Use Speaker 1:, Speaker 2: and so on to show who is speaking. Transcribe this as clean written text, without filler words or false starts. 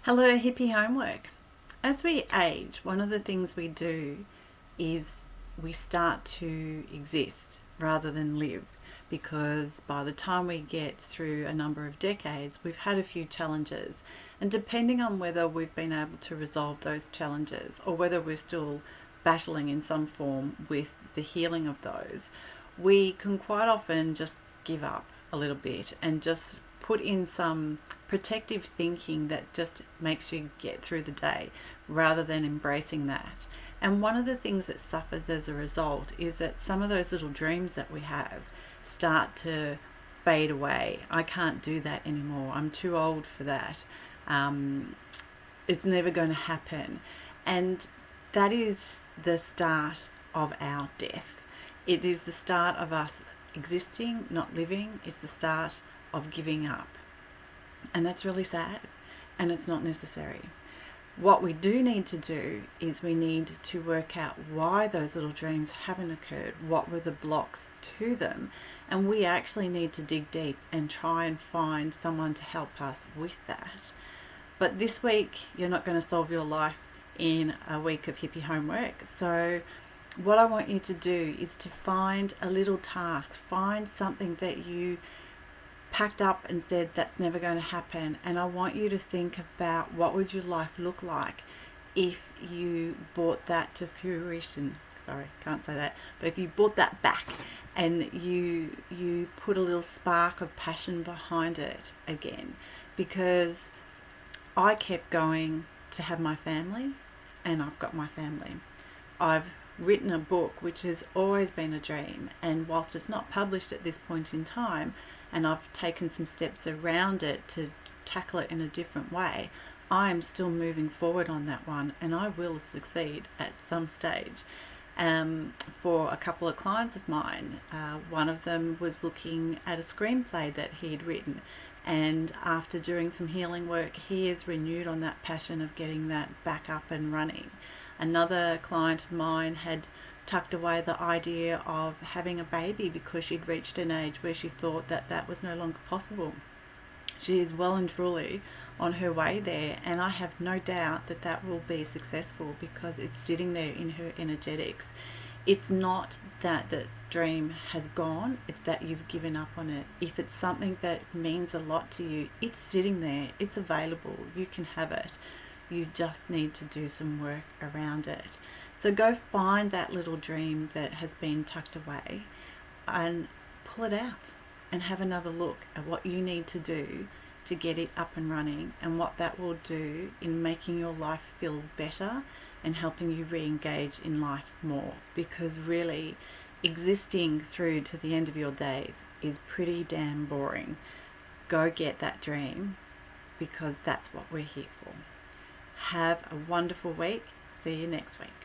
Speaker 1: Hello, hippie homework. As we age, one of the things we do is we start to exist rather than live, because by the time we get through a number of decades, we've had a few challenges. And depending on whether we've been able to resolve those challenges or whether we're still battling in some form with the healing of those, we can quite often just give up a little bit and just put in some protective thinking that just makes you get through the day rather than embracing that. And one of the things that suffers as a result is that some of those little dreams that we have start to fade away. I can't do that anymore. I'm too old for that. It's never going to happen. And that is the start of our death. It is the start of us existing, not living. It's the start of giving up. And that's really sad, and it's not necessary. What we do need to do is we need to work out why those little dreams haven't occurred, what were the blocks to them, and we actually need to dig deep and try and find someone to help us with that. But this week, you're not going to solve your life in a week of hippie homework. So what I want you to do is to find a little task, find something that you packed up and said that's never going to happen, and I want you to think about what would your life look like if you brought that to fruition. Sorry, can't say that, but if you brought that back and you put a little spark of passion behind it again. Because I kept going to have my family, and I've got my family. I've written a book which has always been a dream, and whilst it's not published at this point in time, and I've taken some steps around it to tackle it in a different way, I am still moving forward on that one, and I will succeed at some stage. For a couple of clients of mine, one of them was looking at a screenplay that he had written, and after doing some healing work, he is renewed on that passion of getting that back up and running. Another client of mine had tucked away the idea of having a baby because she'd reached an age where she thought that that was no longer possible. She is well and truly on her way there, and I have no doubt that that will be successful because it's sitting there in her energetics. It's not that the dream has gone, it's that you've given up on it. If it's something that means a lot to you, it's sitting there, it's available, you can have it. You just need to do some work around it. So go find that little dream that has been tucked away and pull it out and have another look at what you need to do to get it up and running, and what that will do in making your life feel better and helping you re-engage in life more. Because really, existing through to the end of your days is pretty damn boring. Go get that dream, because that's what we're here for. Have a wonderful week. See you next week.